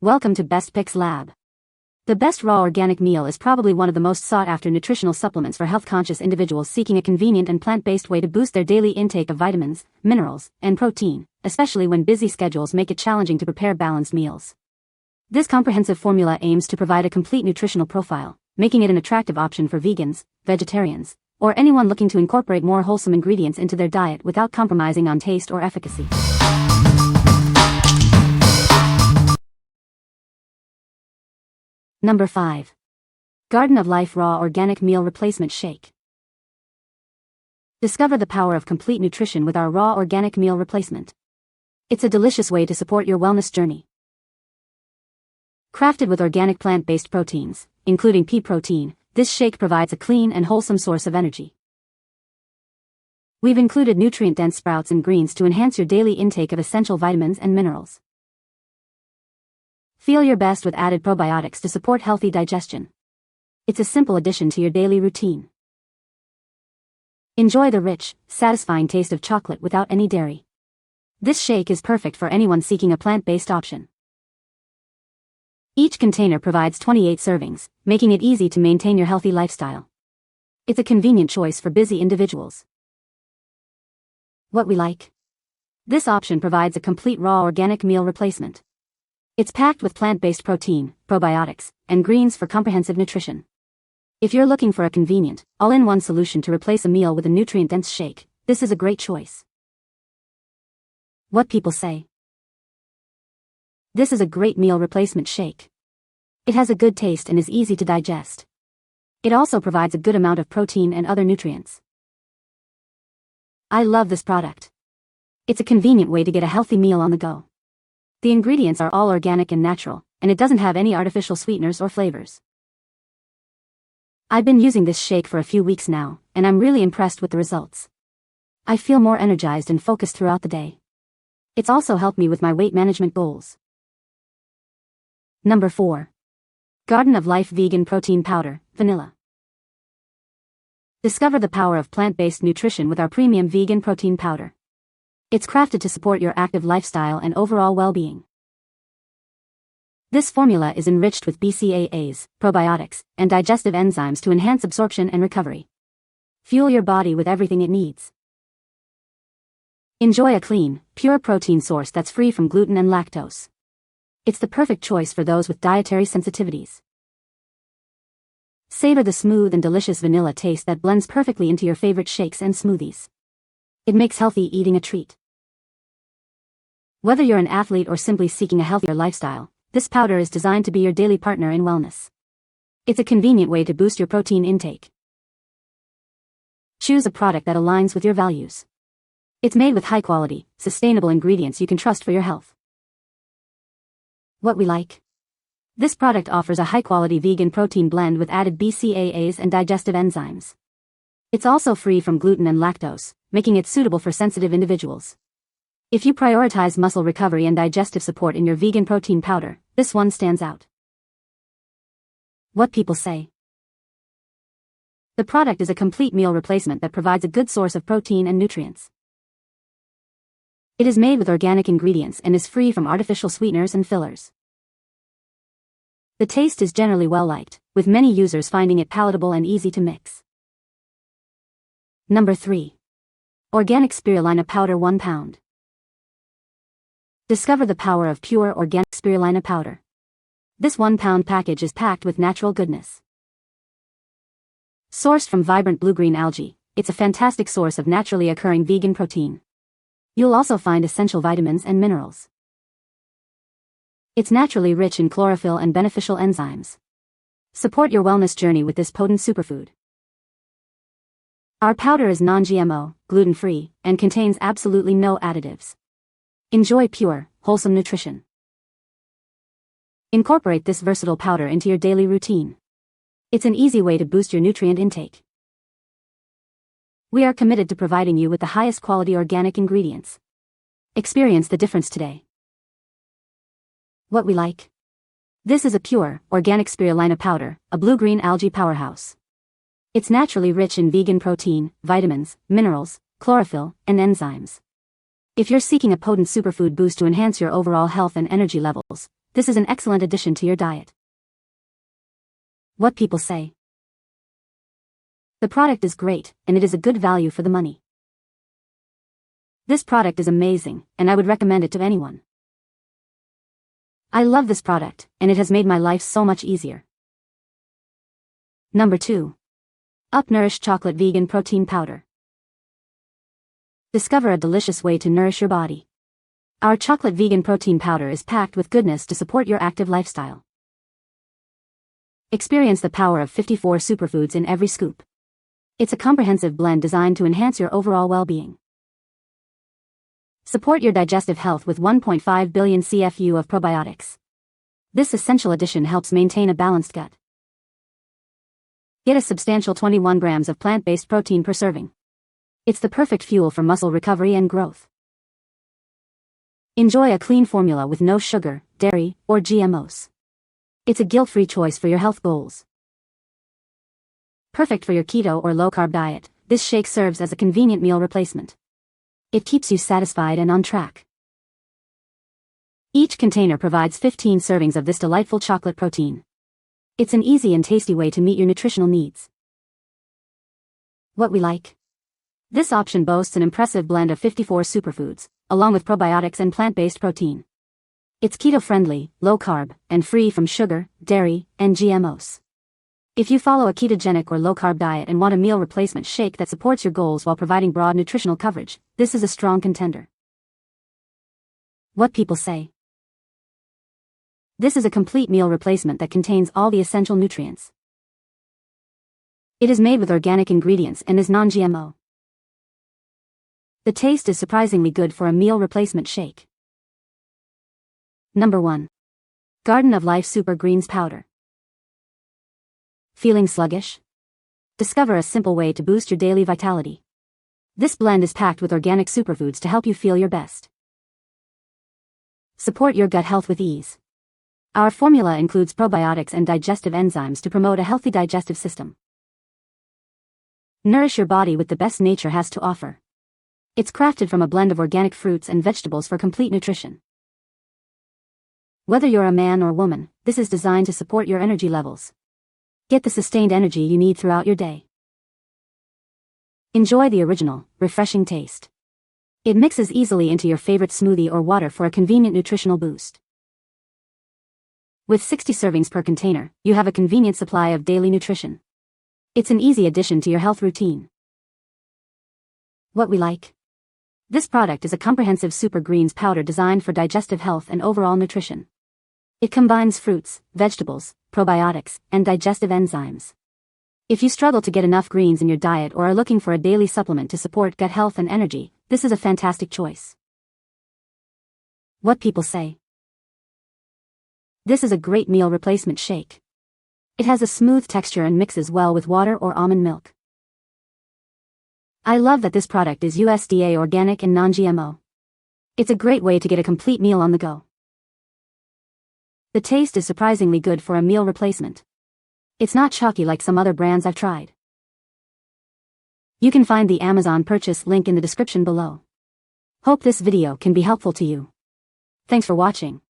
Welcome to Best Picks Lab. The Best Raw Organic Meal is probably one of the most sought-after nutritional supplements for health-conscious individuals seeking a convenient and plant-based way to boost their daily intake of vitamins, minerals, and protein, especially when busy schedules make it challenging to prepare balanced meals. This comprehensive formula aims to provide a complete nutritional profile, making it an attractive option for vegans, vegetarians, or anyone looking to incorporate more wholesome ingredients into their diet without compromising on taste or efficacy. Number 5. Garden of Life Raw Organic Meal Replacement Shake. Discover the power of complete nutrition with our raw organic meal replacement. It's a delicious way to support your wellness journey. Crafted with organic plant-based proteins, including pea protein, this shake provides a clean and wholesome source of energy. We've included nutrient-dense sprouts and greens to enhance your daily intake of essential vitamins and minerals. Feel your best with added probiotics to support healthy digestion. It's a simple addition to your daily routine. Enjoy the rich, satisfying taste of chocolate without any dairy. This shake is perfect for anyone seeking a plant-based option. Each container provides 28 servings, making it easy to maintain your healthy lifestyle. It's a convenient choice for busy individuals. What we like? This option provides a complete raw organic meal replacement. It's packed with plant-based protein, probiotics, and greens for comprehensive nutrition. If you're looking for a convenient, all-in-one solution to replace a meal with a nutrient-dense shake, this is a great choice. What people say? This is a great meal replacement shake. It has a good taste and is easy to digest. It also provides a good amount of protein and other nutrients. I love this product. It's a convenient way to get a healthy meal on the go. The ingredients are all organic and natural, and it doesn't have any artificial sweeteners or flavors. I've been using this shake for a few weeks now, and I'm really impressed with the results. I feel more energized and focused throughout the day. It's also helped me with my weight management goals. Number 4. Garden of Life Vegan Protein Powder, Vanilla. Discover the power of plant-based nutrition with our premium vegan protein powder. It's crafted to support your active lifestyle and overall well-being. This formula is enriched with BCAAs, probiotics, and digestive enzymes to enhance absorption and recovery. Fuel your body with everything it needs. Enjoy a clean, pure protein source that's free from gluten and lactose. It's the perfect choice for those with dietary sensitivities. Savor the smooth and delicious vanilla taste that blends perfectly into your favorite shakes and smoothies. It makes healthy eating a treat. Whether you're an athlete or simply seeking a healthier lifestyle, this powder is designed to be your daily partner in wellness. It's a convenient way to boost your protein intake. Choose a product that aligns with your values. It's made with high-quality, sustainable ingredients you can trust for your health. What we like? This product offers a high-quality vegan protein blend with added BCAAs and digestive enzymes. It's also free from gluten and lactose, making it suitable for sensitive individuals. If you prioritize muscle recovery and digestive support in your vegan protein powder, this one stands out. What people say? The product is a complete meal replacement that provides a good source of protein and nutrients. It is made with organic ingredients and is free from artificial sweeteners and fillers. The taste is generally well-liked, with many users finding it palatable and easy to mix. Number 3. Organic Spirulina Powder 1 pound. Discover the power of pure organic spirulina powder. This 1 pound package is packed with natural goodness. Sourced from vibrant blue-green algae, it's a fantastic source of naturally occurring vegan protein. You'll also find essential vitamins and minerals. It's naturally rich in chlorophyll and beneficial enzymes. Support your wellness journey with this potent superfood. Our powder is non-GMO, gluten-free, and contains absolutely no additives. Enjoy pure, wholesome nutrition. Incorporate this versatile powder into your daily routine. It's an easy way to boost your nutrient intake. We are committed to providing you with the highest quality organic ingredients. Experience the difference today. What we like? This is a pure, organic spirulina powder, a blue-green algae powerhouse. It's naturally rich in vegan protein, vitamins, minerals, chlorophyll, and enzymes. If you're seeking a potent superfood boost to enhance your overall health and energy levels, this is an excellent addition to your diet. What people say. The product is great, and it is a good value for the money. This product is amazing, and I would recommend it to anyone. I love this product, and it has made my life so much easier. Number 2. UpNourish Chocolate Vegan Protein Powder. Discover a delicious way to nourish your body. Our chocolate vegan protein powder is packed with goodness to support your active lifestyle. Experience the power of 54 superfoods in every scoop. It's a comprehensive blend designed to enhance your overall well-being. Support your digestive health with 1.5 billion CFU of probiotics. This essential addition helps maintain a balanced gut. Get a substantial 21 grams of plant-based protein per serving. It's the perfect fuel for muscle recovery and growth. Enjoy a clean formula with no sugar, dairy, or GMOs. It's a guilt-free choice for your health goals. Perfect for your keto or low-carb diet, this shake serves as a convenient meal replacement. It keeps you satisfied and on track. Each container provides 15 servings of this delightful chocolate protein. It's an easy and tasty way to meet your nutritional needs. What we like. This option boasts an impressive blend of 54 superfoods, along with probiotics and plant-based protein. It's keto-friendly, low-carb, and free from sugar, dairy, and GMOs. If you follow a ketogenic or low-carb diet and want a meal replacement shake that supports your goals while providing broad nutritional coverage, this is a strong contender. What people say. This is a complete meal replacement that contains all the essential nutrients. It is made with organic ingredients and is non-GMO. The taste is surprisingly good for a meal replacement shake. Number 1. Garden of Life Super Greens Powder. Feeling sluggish? Discover a simple way to boost your daily vitality. This blend is packed with organic superfoods to help you feel your best. Support your gut health with ease. Our formula includes probiotics and digestive enzymes to promote a healthy digestive system. Nourish your body with the best nature has to offer. It's crafted from a blend of organic fruits and vegetables for complete nutrition. Whether you're a man or woman, this is designed to support your energy levels. Get the sustained energy you need throughout your day. Enjoy the original, refreshing taste. It mixes easily into your favorite smoothie or water for a convenient nutritional boost. With 60 servings per container, you have a convenient supply of daily nutrition. It's an easy addition to your health routine. What we like. This product is a comprehensive super greens powder designed for digestive health and overall nutrition. It combines fruits, vegetables, probiotics, and digestive enzymes. If you struggle to get enough greens in your diet or are looking for a daily supplement to support gut health and energy, this is a fantastic choice. What people say. This is a great meal replacement shake. It has a smooth texture and mixes well with water or almond milk. I love that this product is USDA organic and non-GMO. It's a great way to get a complete meal on the go. The taste is surprisingly good for a meal replacement. It's not chalky like some other brands I've tried. You can find the Amazon purchase link in the description below. Hope this video can be helpful to you. Thanks for watching.